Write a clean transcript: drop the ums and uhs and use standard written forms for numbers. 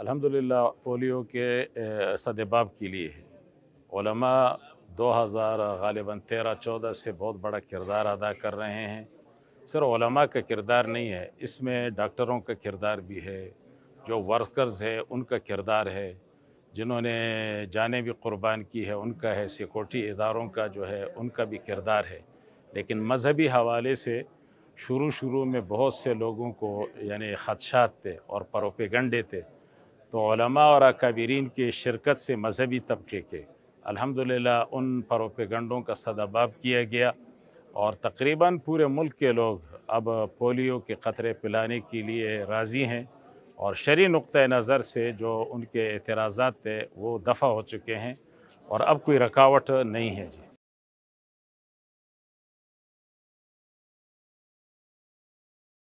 अल्हम्दुलिल्लाह पोलियो के सद्देबाब के लिए उलमा 2000 गालिबन 13-14 से बहुत बड़ा किरदार अदा कर रहे हैं। सिर्फ उलमा का किरदार नहीं है, इसमें डॉक्टरों का किरदार भी है, जो वर्कर्स है उनका किरदार है, जिन्होंने जानें भी कुर्बान की है उनका है, सिक्योरिटी इदारों का जो है उनका भी किरदार है। लेकिन मजहबी हवाले से शुरू में बहुत से लोगों को यानी ख़दशात थे और प्रोपेगंडे थे, तो उलमा और अकाबिरीन की शिरकत से मजहबी तबके के अल्हम्दुलिल्लाह उन प्रोपेगंडों का सद्देबाब किया गया और तकरीबन पूरे मुल्क के लोग अब पोलियो के क़तरे पिलाने के लिए राज़ी हैं और शरई नुक्ता नज़र से जो उनके एतराज़ात थे वो दफ़ा हो चुके हैं और अब कोई रुकावट नहीं है जी।